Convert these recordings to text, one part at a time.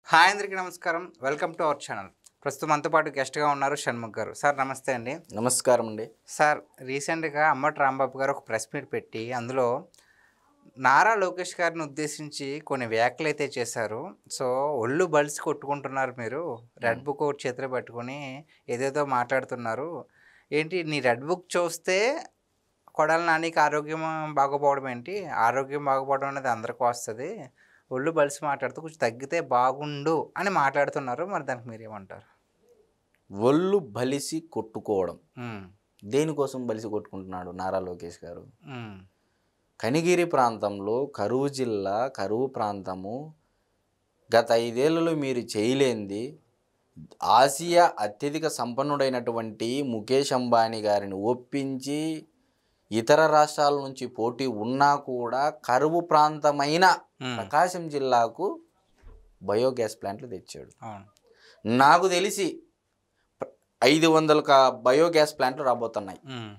Hi అందరికీ నమస్కారం. Welcome to our channel. ప్రస్తుతం మనతో పాటు గెస్ట్గా ఉన్నారు షణ్ముఖ్ గారు. సార్ నమస్తే అండి. నమస్కారం అండి. సార్ రీసెంట్గా అంబటి రాంబాబు గారు ఒక ప్రెస్ మీట్ పెట్టి అందులో నారా లోకేష్ గారిని ఉద్దేశించి కొన్ని వ్యాఖ్యలు అయితే చేశారు. సో ఒళ్ళు బలిసి కొట్టుకుంటున్నారు మీరు, రెడ్ బుక్ ఒకటి చేతిలో పెట్టుకొని ఏదేదో మాట్లాడుతున్నారు. ఏంటి నీ రెడ్ బుక్ చూస్తే కొడాలి నానికి ఆరోగ్యం బాగోపోవడం ఏంటి? ఆరోగ్యం బాగోపోవడం అనేది అందరికీ వస్తుంది. ఒళ్ళు బలిసి మాట్లాడుతూ కొంచెం తగ్గితే బాగుండు అని మాట్లాడుతున్నారు. మరి దానికి మీరేమంటారు? ఒళ్ళు బలిసి కొట్టుకోవడం ఉమ్, దేనికోసం బలిసి కొట్టుకుంటున్నాడు నారా లోకేష్ గారు? ఉమ్, కనిగిరి ప్రాంతంలో కరువు జిల్లా, కరువు ప్రాంతము గత 5 ఏళ్లలో మీరు చేయలేంది. ఆసియా అత్యధిక సంపన్నుడైనటువంటి ముఖేష్ అంబానీ గారిని ఒప్పించి ఇతర రాష్ట్రాల నుంచి పోటీ ఉన్నా కూడా కరువు ప్రాంతమైన ప్రకాశం జిల్లాకు బయోగ్యాస్ ప్లాంట్లు తెచ్చాడు. అవును. నాకు తెలిసి 500 బయోగ్యాస్ ప్లాంట్లు రాబోతున్నాయి. ఉమ్,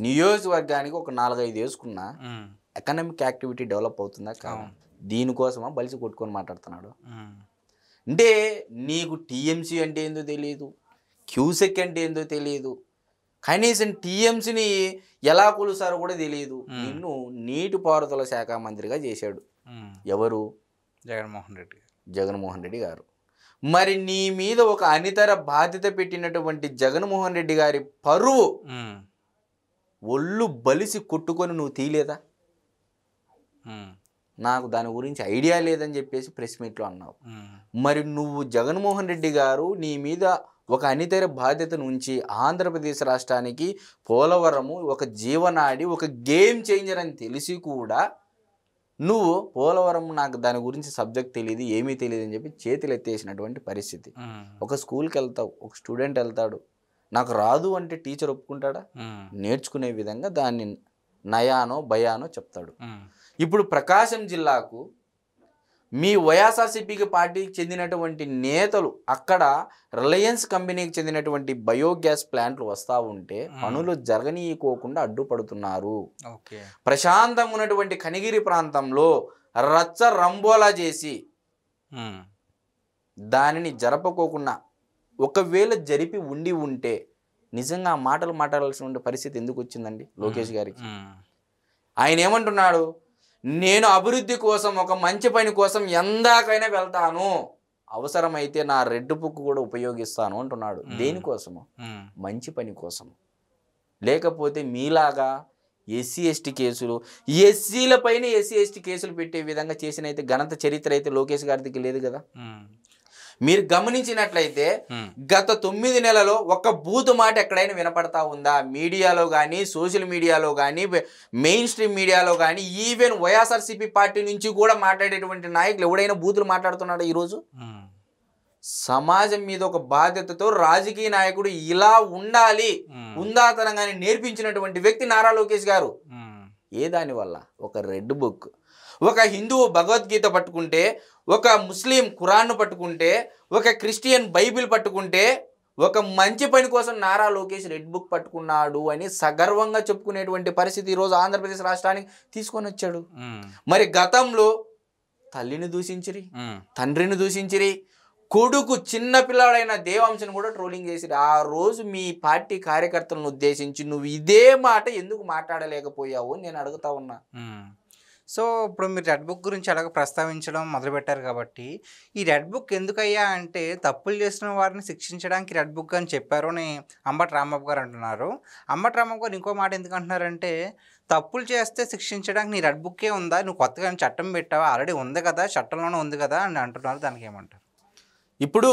నియోజకవర్గానికి ఒక 4-5 వేసుకున్నా ఉమ్, ఎకనామిక్ యాక్టివిటీ డెవలప్ అవుతుందా కాదు? దీనికోసమా బలిసి కొట్టుకొని మాట్లాడుతున్నాడు? ఉమ్, అంటే నీకు టీఎంసీ అంటే ఏందో తెలియదు, క్యూసెక్ అంటే ఏందో తెలియదు, కనీసం టీఎంసీని ఎలా కొలుస్తారో కూడా తెలియదు. నిన్ను నీటిపారుదల శాఖ మంత్రిగా చేశాడు ఉమ్. ఎవరు? జగన్మోహన్ రెడ్డి గారు. జగన్మోహన్ రెడ్డి గారు. మరి నీ మీద ఒక అనితర బాధ్యత పెట్టినటువంటి జగన్మోహన్ రెడ్డి గారి పరువు ఉమ్, ఒళ్ళు బలిసి కొట్టుకొని నువ్వు తీయలేదా? ఉమ్, నాకు దాని గురించి ఐడియా లేదని చెప్పేసి ప్రెస్ మీట్లో అన్నావు. ఉమ్, మరి నువ్వు జగన్మోహన్ రెడ్డి గారు నీ మీద ఒక అనితర బాధ్యతను ఉంచి ఆంధ్రప్రదేశ్ రాష్ట్రానికి పోలవరము ఒక జీవనాడి, ఒక గేమ్ చేంజర్ అని తెలిసి కూడా నువ్వు పోలవరం నాకు దాని గురించి సబ్జెక్ట్ తెలియదు, ఏమీ తెలియదు అని చెప్పి చేతులు ఎత్తేసినటువంటి పరిస్థితి. ఉమ్, ఒక స్కూల్కి వెళ్తావు, ఒక స్టూడెంట్ వెళ్తాడు, నాకు రాదు అంటే టీచర్ ఒప్పుకుంటాడా? ఉమ్, నేర్చుకునే విధంగా దాన్ని నయానో భయానో చెప్తాడు. ఉమ్, ఇప్పుడు ప్రకాశం జిల్లాకు మీ వైఎస్ఆర్సీపీకి పార్టీకి చెందినటువంటి నేతలు అక్కడ రిలయన్స్ కంపెనీకి చెందినటువంటి బయోగ్యాస్ ప్లాంట్లు వస్తూ ఉంటే పనులు జరగనీయకోకుండా అడ్డుపడుతున్నారు. ఓకే. ప్రశాంతంగా ఉన్నటువంటి కనిగిరి ప్రాంతంలో రచ్చ రంబోలా చేసి ఉమ్, దానిని జరపకోకుండా ఒకవేళ జరిపి ఉంటే నిజంగా ఆ మాటలు మాట్లాడాల్సిన పరిస్థితి ఎందుకు వచ్చిందండి లోకేష్ గారికి? ఉమ్, ఆయన ఏమంటున్నాడు? నేను అభివృద్ధి కోసం, ఒక మంచి పని కోసం ఎందాకైనా వెళ్తాను, అవసరమైతే నా రెడ్ బుక్ కూడా ఉపయోగిస్తాను అంటున్నాడు. దేనికోసము? ఉమ్, మంచి పని కోసం. లేకపోతే మీలాగా ఎస్సీ ఎస్టీ కేసులు, ఎస్సీలపైన ఎస్సీ ఎస్టీ కేసులు పెట్టే విధంగా చేసిన అయితే ఘనత చరిత్ర అయితే లోకేష్ గారికి లేదు కదా. ఉమ్, మీరు గమనించినట్లయితే ఉమ్, గత 9 నెలలో ఒక్క బూతు మాట ఎక్కడైనా వినపడతా ఉందా? మీడియాలో కానీ, సోషల్ మీడియాలో కానీ, మెయిన్ స్ట్రీమ్ మీడియాలో కానీ, ఈవెన్ వైఎస్ఆర్సీపీ పార్టీ నుంచి కూడా మాట్లాడేటువంటి నాయకులు ఎవడైనా బూతులు మాట్లాడుతున్నాడు ఈరోజు? ఉమ్, సమాజం మీద ఒక బాధ్యతతో రాజకీయ నాయకుడు ఇలా ఉండాలి, ఉందాతనంగానే నేర్పించినటువంటి వ్యక్తి నారా లోకేష్ గారు. ఏ దానివల్ల? ఒక రెడ్ బుక్. ఒక హిందువు భగవద్గీత పట్టుకుంటే, ఒక ముస్లిం ఖురాన్ను పట్టుకుంటే, ఒక క్రిస్టియన్ బైబిల్ పట్టుకుంటే, ఒక మంచి పని కోసం నారా లోకేష్ రెడ్ బుక్ పట్టుకున్నాడు అని సగర్వంగా చెప్పుకునేటువంటి పరిస్థితి ఈరోజు ఆంధ్రప్రదేశ్ రాష్ట్రానికి తీసుకొని వచ్చాడు. మరి గతంలో తల్లిని దూషించిరి, తండ్రిని దూషించిరి, కొడుకు చిన్న పిల్లాడైన దేవాంశను కూడా ట్రోలింగ్ చేసిరి. ఆ రోజు మీ పార్టీ కార్యకర్తలను ఉద్దేశించి నువ్వు ఇదే మాట ఎందుకు మాట్లాడలేకపోయావు అని నేను అడుగుతా ఉన్నా. సో ఇప్పుడు మీరు రెడ్ బుక్ గురించి అలాగ ప్రస్తావించడం మొదలుపెట్టారు కాబట్టి, ఈ రెడ్ బుక్ ఎందుకయ్యా అంటే తప్పులు చేసిన వారిని శిక్షించడానికి రెడ్ బుక్ అని చెప్పారు అని అంబటి రాంబాబు గారు అంటున్నారు. అంబటి రాంబాబు గారు ఇంకో మాట ఎందుకు అంటున్నారంటే, తప్పులు చేస్తే శిక్షించడానికి నీ రెడ్ బుక్కే ఉందా, నువ్వు కొత్తగా చట్టం పెట్టావా, ఆల్రెడీ ఉంది కదా, చట్టంలోనే ఉంది కదా అని అంటున్నారు. దానికి ఏమంటారు? ఇప్పుడు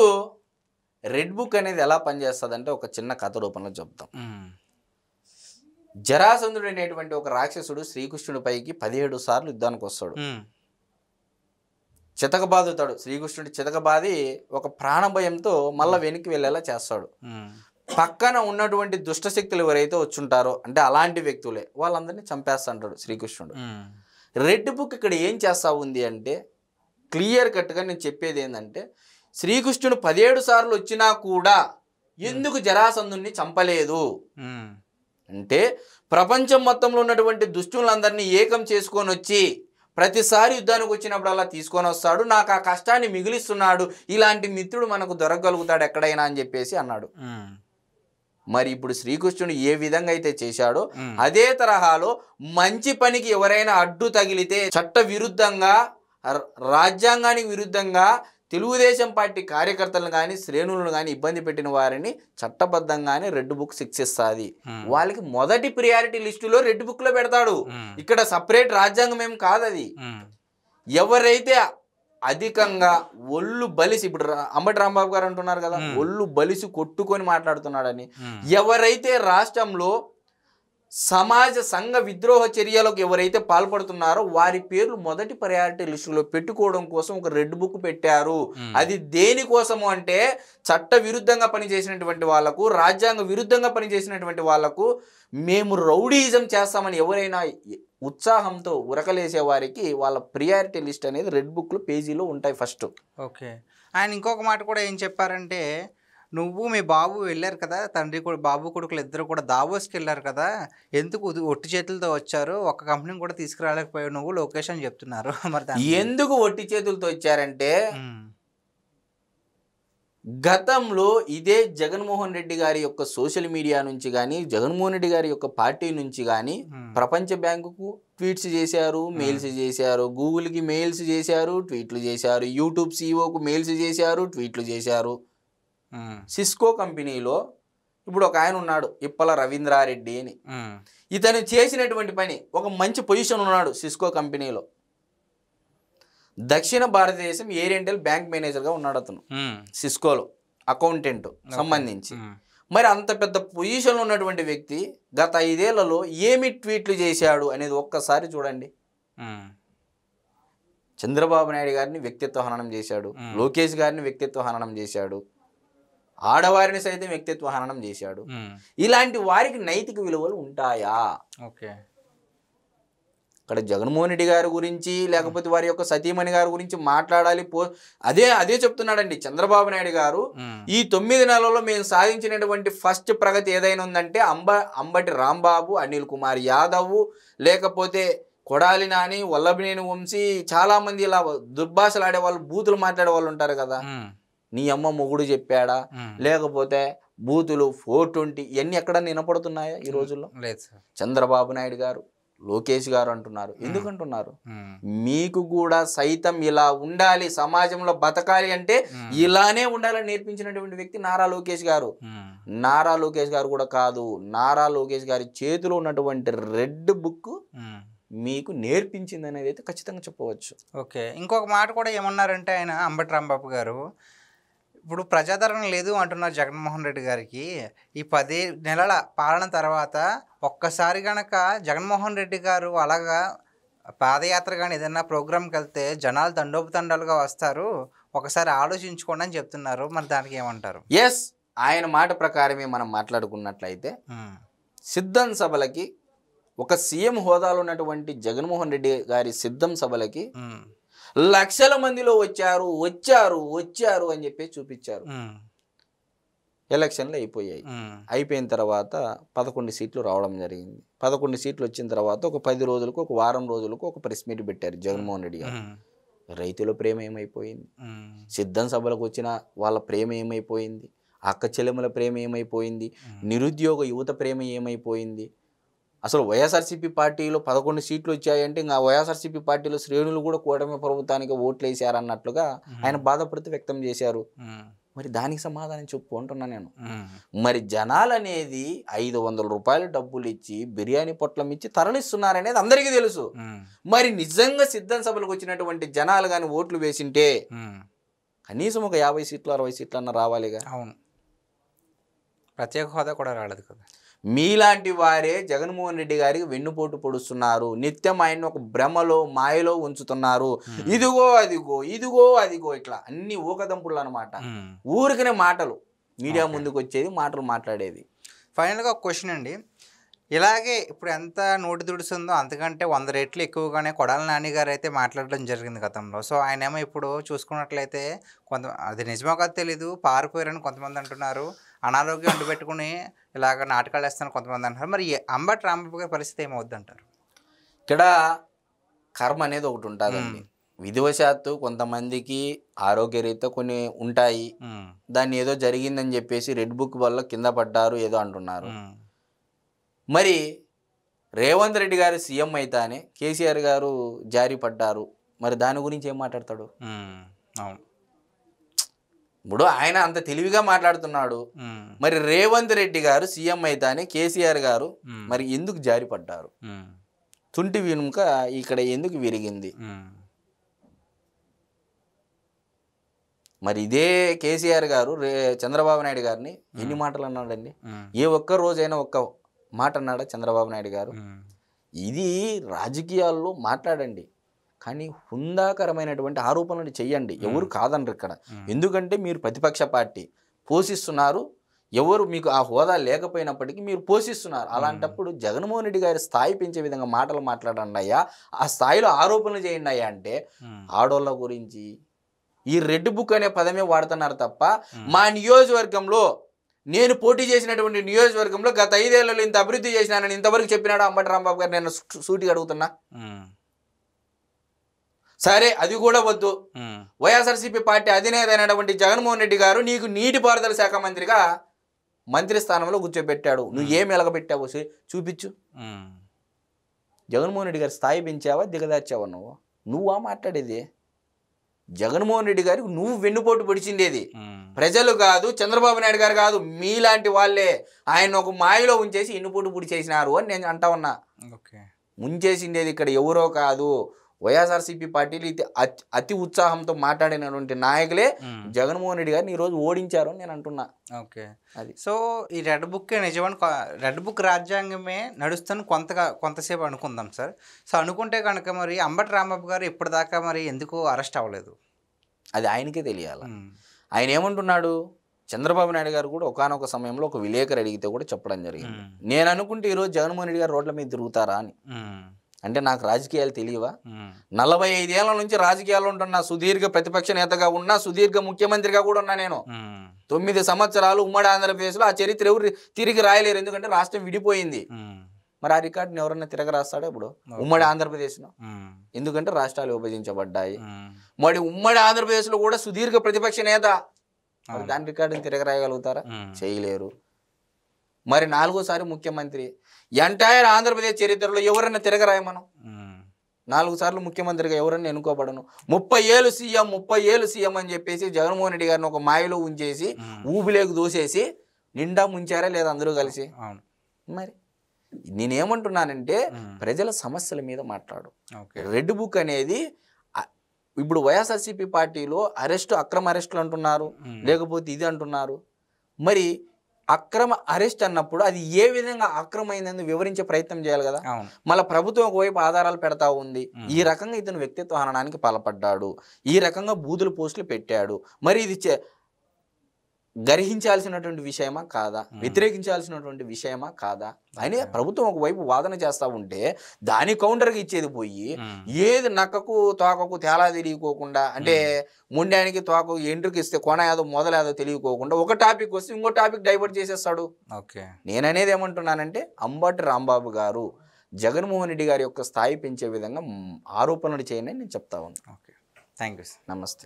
రెడ్ బుక్ అనేది ఎలా పనిచేస్తుంది అంటే ఒక చిన్న కథ రూపంలో చెప్తాం. జరాసంధుడు అనేటువంటి ఒక రాక్షసుడు శ్రీకృష్ణుడిపైకి 17 సార్లు యుద్ధానికి వస్తాడు. చితకబాదుతాడు. శ్రీకృష్ణుడి చితకబాది ఒక ప్రాణభయంతో మళ్ళీ వెనక్కి వెళ్ళేలా చేస్తాడు. పక్కన ఉన్నటువంటి దుష్టశక్తులు ఎవరైతే వచ్చుంటారో, అంటే అలాంటి వ్యక్తులే, వాళ్ళందరినీ చంపేస్తుంటాడు శ్రీకృష్ణుడు. రెడ్ బుక్ ఇక్కడ ఏం చేస్తా ఉంది అంటే, క్లియర్ కట్గా నేను చెప్పేది ఏంటంటే, శ్రీకృష్ణుడు 17 సార్లు వచ్చినా కూడా ఎందుకు జరాసంధుని చంపలేదు అంటే, ప్రపంచం మొత్తంలో ఉన్నటువంటి దుష్టులందరినీ ఏకం చేసుకొని వచ్చి ప్రతిసారి యుద్ధానికి వచ్చినప్పుడు అలా తీసుకొని వస్తాడు, నాకు ఆ కష్టాన్ని మిగిలిస్తున్నాడు, ఇలాంటి మిత్రుడు మనకు దొరకగలుగుతాడు ఎక్కడైనా అని చెప్పేసి అన్నాడు. మరి ఇప్పుడు శ్రీకృష్ణుడు ఏ విధంగా అయితే చేశాడో అదే తరహాలో మంచి పనికి ఎవరైనా అడ్డు తగిలితే చట్ట విరుద్ధంగా, రాజ్యాంగానికి విరుద్ధంగా తెలుగుదేశం పార్టీ కార్యకర్తలను కానీ శ్రేణులను కానీ ఇబ్బంది పెట్టిన వారిని చట్టబద్ధంగానే రెడ్ బుక్ శిక్షిస్తుంది. వాళ్ళకి మొదటి ప్రియారిటీ లిస్టులో రెడ్ బుక్ లో పెడతాడు. ఇక్కడ సపరేట్ రాజ్యాంగం ఏం కాదు అది. ఎవరైతే అధికంగా ఒళ్ళు బలిసి, ఇప్పుడు అంబటి రాంబాబు గారు అంటున్నారు కదా, ఒళ్ళు బలిసి కొట్టుకొని మాట్లాడుతున్నాడని, ఎవరైతే రాష్ట్రంలో సమాజ సంఘ విద్రోహ చర్యలకు ఎవరైతే పాల్పడుతున్నారో వారి పేర్లు మొదటి ప్రయారిటీ లిస్టులో పెట్టుకోవడం కోసం ఒక రెడ్ బుక్ పెట్టారు. అది దేనికోసము అంటే చట్ట విరుద్ధంగా పనిచేసినటువంటి వాళ్లకు, రాజ్యాంగ విరుద్ధంగా పనిచేసినటువంటి వాళ్లకు మేము రౌడీయిజం చేస్తామని ఎవరైనా ఉత్సాహంతో ఉరకలేసే వారికి వాళ్ళ ప్రియారిటీ లిస్ట్ అనేది రెడ్ బుక్లో పేజీలో ఉంటాయి ఫస్ట్. ఓకే. ఆయన ఇంకొక మాట కూడా ఏం చెప్పారంటే, నువ్వు మీ బాబు వెళ్ళారు కదా, తండ్రి కూడా బాబు కొడుకులు ఇద్దరు కూడా దావోస్కి వెళ్ళారు కదా, ఎందుకు ఒట్టి చేతులతో వచ్చారు, ఒక కంపెనీ కూడా తీసుకురాలేకపోయావు నువ్వు లోకేష్ అని చెప్తున్నారు. మరి ఎందుకు ఒట్టి చేతులతో వచ్చారంటే, గతంలో ఇదే జగన్మోహన్ రెడ్డి గారి యొక్క సోషల్ మీడియా నుంచి కానీ, జగన్మోహన్ రెడ్డి గారి యొక్క పార్టీ నుంచి కానీ ప్రపంచ బ్యాంకుకు ట్వీట్స్ చేశారు, మెయిల్స్ చేశారు, గూగుల్కి మెయిల్స్ చేశారు, ట్వీట్లు చేశారు, యూట్యూబ్ సీఈఓకు మెయిల్స్ చేశారు, ట్వీట్లు చేశారు. సిస్కో కంపెనీలో ఇప్పుడు ఒక ఆయన ఉన్నాడు, ఇప్పల రవీంద్రారెడ్డి అని. ఇతను చేసినటువంటి పని, ఒక మంచి పొజిషన్ ఉన్నాడు సిస్కో కంపెనీలో, దక్షిణ భారతదేశం ఏరియంటల్ బ్యాంక్ మేనేజర్గా ఉన్నాడు అతను సిస్కోలో, అకౌంటెంట్ సంబంధించి. మరి అంత పెద్ద పొజిషన్లో ఉన్నటువంటి వ్యక్తి గత 5 ఏళ్లలో ఏమి ట్వీట్లు చేశాడు అనేది ఒక్కసారి చూడండి. చంద్రబాబు నాయుడు గారిని వ్యక్తిత్వ హననం చేశాడు, లోకేష్ గారిని వ్యక్తిత్వ హననం చేశాడు, ఆడవారిని సైతం వ్యక్తిత్వ హననం చేశాడు. ఇలాంటి వారికి నైతిక విలువలు ఉంటాయా? ఓకే. ఇక్కడ జగన్మోహన్ రెడ్డి గారి గురించి లేకపోతే వారి యొక్క సతీమణి గారి గురించి మాట్లాడాలి. అదే చెప్తున్నాడండి చంద్రబాబు నాయుడు గారు. ఈ 9 నెలల్లో మేము సాధించినటువంటి ఫస్ట్ ప్రగతి ఏదైనా ఉందంటే అంబటి రాంబాబు, అనిల్ కుమార్ యాదవ్, లేకపోతే కొడాలి నాని, వల్లభనేని వంశీ, చాలా మంది ఇలా దుర్భాషలు ఆడేవాళ్ళు, బూతులు మాట్లాడే వాళ్ళు ఉంటారు కదా, నీ అమ్మ మొగుడు చెప్పాడా, లేకపోతే బూతులు 420 ఇవన్నీ ఎక్కడ వినపడుతున్నాయా ఈ రోజుల్లో? లేదు సార్. చంద్రబాబు నాయుడు గారు, లోకేష్ గారు అంటున్నారు. ఎందుకంటున్నారు? మీకు కూడా సైతం ఇలా ఉండాలి, సమాజంలో బతకాలి అంటే ఇలానే ఉండాలని నేర్పించినటువంటి వ్యక్తి నారా లోకేష్ గారు. నారా లోకేష్ గారు కూడా కాదు, నారా లోకేష్ గారి చేతిలో ఉన్నటువంటి రెడ్ బుక్ మీకు నేర్పించింది అనేది అయితే ఖచ్చితంగా చెప్పవచ్చు. ఓకే. ఇంకొక మాట కూడా ఏమన్నారంటే ఆయన, అంబటి రాంబాబు గారు, ఇప్పుడు ప్రజాదరణ లేదు అంటున్నారు జగన్మోహన్ రెడ్డి గారికి. ఈ 10 నెలల పాలన తర్వాత ఒక్కసారి కనుక జగన్మోహన్ రెడ్డి గారు అలాగా పాదయాత్ర కానీ ఏదైనా ప్రోగ్రామ్కి వెళ్తే జనాలు తండోపతండాలుగా వస్తారు, ఒకసారి ఆలోచించుకోండి అని చెప్తున్నారు. మరి దానికి ఏమంటారు? ఎస్, ఆయన మాట ప్రకారమే మనం మాట్లాడుకున్నట్లయితే సిద్ధం సభలకి, ఒక సీఎం హోదాలో ఉన్నటువంటి జగన్మోహన్ రెడ్డి గారి సిద్ధం సభలకి లక్షల మందిలో వచ్చారు వచ్చారు వచ్చారు అని చెప్పి చూపించారు. ఎలక్షన్లు అయిపోయాయి. అయిపోయిన తర్వాత 11 సీట్లు రావడం జరిగింది. 11 సీట్లు వచ్చిన తర్వాత ఒక 10 రోజులకు, ఒక వారం రోజులకు ఒక ప్రెస్ మీట్ పెట్టారు జగన్మోహన్ రెడ్డి గారు. రైతుల ప్రేమ ఏమైపోయింది, సిద్ధం సభలకు వచ్చిన వాళ్ళ ప్రేమ ఏమైపోయింది, అక్క చెల్లెముల ప్రేమ ఏమైపోయింది, నిరుద్యోగ యువత ప్రేమ ఏమైపోయింది. అసలు వైఎస్ఆర్సీపీ పార్టీలో 11 సీట్లు వచ్చాయంటే ఇంకా వైఎస్ఆర్సీపీ పార్టీలో శ్రేణులు కూడా కూటమి ప్రభుత్వానికి ఓట్లు వేసారన్నట్లుగా ఆయన బాధపడుతూ వ్యక్తం చేశారు. మరి దానికి సమాధానం చెప్పు అంటున్నా నేను. మరి జనాలు అనేది 500 రూపాయలు డబ్బులు ఇచ్చి బిర్యానీ పొట్లం ఇచ్చి తరలిస్తున్నారనేది అందరికీ తెలుసు. మరి నిజంగా సిద్ధం సభలకు వచ్చినటువంటి జనాలు కానీ ఓట్లు వేసింటే కనీసం ఒక 50 సీట్లు 60 సీట్లు అన్న రావాలిగా. అవును, ప్రత్యేక హోదా కూడా రాలేదు కదా. మీలాంటి వారే జగన్మోహన్ రెడ్డి గారికి వెన్నుపోటు పొడుస్తున్నారు, నిత్యం ఆయన ఒక భ్రమలో మాయలో ఉంచుతున్నారు. ఇదిగో అదిగో, ఇదిగో అదిగో, ఇట్లా అన్ని ఊకదంపుళ్ళు అనమాట. ఊరికనే మాటలు, మీడియా ముందుకు వచ్చేది, మాటలు మాట్లాడేది. ఫైనల్గా ఒక క్వశ్చన్ అండి, ఇలాగే ఇప్పుడు ఎంత నోటి దుడుస్తుందో అంతకంటే 100 రెట్లు ఎక్కువగానే కొడాలి నాని గారు అయితే మాట్లాడడం జరిగింది గతంలో. సో ఆయన ఏమో ఇప్పుడు చూసుకున్నట్లయితే అది నిజమో కాదు తెలీదు, పారిపోయారని కొంతమంది అంటున్నారు, అనారోగ్యం అంటుపెట్టుకుని ఇలాగ నాటకాలు వేస్తాను కొంతమంది అంటారు. మరి అంబటి రాంబాబు గారి పరిస్థితి ఏమవుద్ది అంటారు? ఇక్కడ కర్మ అనేది ఒకటి ఉంటుందండి. విధివశాత్తు కొంతమందికి ఆరోగ్యరీత్యా కొన్ని ఉంటాయి. దాన్ని ఏదో జరిగిందని చెప్పేసి రెడ్ బుక్ వల్ల కింద పడ్డారు ఏదో అంటున్నారు. మరి రేవంత్ రెడ్డి గారు సీఎం అయితేనే కేసీఆర్ గారు జారీ పడ్డారు. మరి దాని గురించి ఏం మాట్లాడతాడు? ఇప్పుడు ఆయన అంత తెలివిగా మాట్లాడుతున్నాడు. మరి రేవంత్ రెడ్డి గారు సీఎం అయితేనే కేసీఆర్ గారు మరి ఎందుకు జారి పడ్డారు? తుంటి వెనుక ఇక్కడ ఎందుకు విరిగింది? మరి ఇదే కేసీఆర్ గారు చంద్రబాబు నాయుడు గారిని ఎన్ని మాటలు అన్నాడండి? ఏ ఒక్క రోజైనా ఒక్క మాట అన్నాడా చంద్రబాబు నాయుడు గారు? ఇది రాజకీయాల్లో మాట్లాడండి, కానీ హుందాకరమైనటువంటి ఆరోపణలు చెయ్యండి. ఎవరు కాదనరు ఇక్కడ. ఎందుకంటే మీరు ప్రతిపక్ష పార్టీ పోషిస్తున్నారు. ఎవరు మీకు ఆ హోదా లేకపోయినప్పటికీ మీరు పోషిస్తున్నారు. అలాంటప్పుడు జగన్మోహన్ రెడ్డి గారి స్థాయి పెంచే విధంగా మాటలు మాట్లాడండి అయ్యా, ఆ స్థాయిలో ఆరోపణలు చేయండి అయ్యా అంటే ఆడోళ్ళ గురించి ఈ రెడ్ బుక్ అనే పదమే వాడుతున్నారు తప్ప మా నియోజకవర్గంలో నేను పోటీ చేసినటువంటి నియోజకవర్గంలో గత 5 ఏళ్లలో ఇంత అభివృద్ధి చేసినానని ఇంతవరకు చెప్పినాడు అంబటి రాంబాబు గారు? నేను సూటిగా అడుగుతున్నా. సరే, అది కూడా వద్దు. వైఎస్ఆర్సీపీ పార్టీ అధినేత అయినటువంటి జగన్మోహన్ రెడ్డి గారు నీకు నీటిపారుదల శాఖ మంత్రిగా మంత్రి స్థానంలో కూర్చోబెట్టాడు. నువ్వు ఏం ఎలగబెట్టావు చూపించు. జగన్మోహన్ రెడ్డి గారి స్థాయి పెంచావా దిగదార్చావా? నువ్వా మాట్లాడేది? జగన్మోహన్ రెడ్డి గారికి నువ్వు వెన్నుపోటు పొడిచిండేది ప్రజలు కాదు, చంద్రబాబు నాయుడు గారు కాదు, మీలాంటి వాళ్ళే ఆయన ఒక మాయలో ఉంచేసి ఎన్నుపోటు పొడి చేసినారు అని నేను అంటా ఉన్నా. ముంచేసిండేది ఇక్కడ ఎవరో కాదు, వైఎస్ఆర్సీపీ పార్టీలు అతి ఉత్సాహంతో మాట్లాడినటువంటి నాయకులే జగన్మోహన్ రెడ్డి గారిని ఈరోజు ఓడించారు అని నేను అంటున్నా. ఓకే, అది సో ఈ రెడ్ బుక్ నిజమని రెడ్ బుక్ రాజ్యాంగమే నడుస్తాను కొంతసేపు అనుకుందాం సార్. సో అనుకుంటే కనుక మరి అంబటి రాంబాబు గారు ఇప్పటిదాకా మరి ఎందుకు అరెస్ట్ అవ్వలేదు? అది ఆయనకే తెలియాలి. ఆయన ఏమంటున్నాడు? చంద్రబాబు నాయుడు గారు కూడా ఒకానొక సమయంలో ఒక విలేకరు అడిగితే కూడా చెప్పడం జరిగింది, నేను అనుకుంటే ఈరోజు జగన్మోహన్ రెడ్డి గారు రోడ్ల మీద తిరుగుతారా అని. అంటే నాకు రాజకీయాలు తెలియవా? 45 ఏళ్ల నుంచి రాజకీయాల్లో ఉంటున్నా, సుదీర్ఘ ప్రతిపక్ష నేతగా ఉన్నా, సుదీర్ఘ ముఖ్యమంత్రిగా కూడా ఉన్నా. నేను 9 సంవత్సరాలు ఉమ్మడి ఆంధ్రప్రదేశ్లో. ఆ చరిత్ర ఎవరు తిరిగి రాయలేరు, ఎందుకంటే రాష్ట్రం విడిపోయింది. మరి ఆ రికార్డుని ఎవరన్నా తిరగ రాస్తాడా ఇప్పుడు ఉమ్మడి ఆంధ్రప్రదేశ్లో? ఎందుకంటే రాష్ట్రాలు విభజించబడ్డాయి. మరి ఉమ్మడి ఆంధ్రప్రదేశ్లో కూడా సుదీర్ఘ ప్రతిపక్ష నేత, మరి దాని రికార్డుని తిరగ రాయగలుగుతారా? చేయలేరు. మరి 4వ సారి ముఖ్యమంత్రి. ఎంటైర్ ఆంధ్రప్రదేశ్ చరిత్రలో ఎవరన్నా తిరగరాయమను? 4 సార్లు ముఖ్యమంత్రిగా ఎవరన్నా ఎన్నుకోబడను? 30 ఏళ్ళు సీఎం 30 ఏళ్ళు సీఎం అని చెప్పేసి జగన్మోహన్ రెడ్డి గారిని ఒక మాయలో ఉంచేసి ఊబిలోకి దూసేసి నిండా ముంచారా లేదా అందరూ కలిసి? మరి నేనేమంటున్నానంటే ప్రజల సమస్యల మీద మాట్లాడు. రెడ్ బుక్ అనేది ఇప్పుడు వైఎస్ఆర్సీపీ పార్టీలో అక్రమ అరెస్టులు అంటున్నారు, లేకపోతే ఇది అంటున్నారు. మరి అక్రమ అరెస్ట్ అన్నప్పుడు అది ఏ విధంగా అక్రమైందని వివరించే ప్రయత్నం చేయాలి కదా. మళ్ళీ ప్రభుత్వం ఒకవైపు ఆధారాలు పెడతా ఉంది, ఈ రకంగా ఇతను వ్యక్తిత్వ హననానికి పాల్పడ్డాడు, ఈ రకంగా బూతులు పోస్టులు పెట్టాడు. మరి ఇది గర్హించాల్సినటువంటి విషయమా కాదా? వ్యతిరేకించాల్సినటువంటి విషయమా కాదా అని ప్రభుత్వం ఒకవైపు వాదన చేస్తూ ఉంటే దాని కౌంటర్గా ఇచ్చేది పోయి ఏది నక్కకు తోకకు తేలా తెలియకోకుండా, అంటే ముండానికి తోకకు ఎంట్రుకి ఇస్తే కొన ఏదో మొదలేదో తెలియకోకుండా ఒక టాపిక్ వస్తే ఇంకో టాపిక్ డైవర్ట్ చేసేస్తాడు. నేననేది ఏమంటున్నానంటే అంబటి రాంబాబు గారు జగన్మోహన్ రెడ్డి గారి యొక్క స్థాయి పెంచే విధంగా ఆరోపణలు చేయని నేను చెప్తా ఉన్నాను. Thank you. నమస్తే.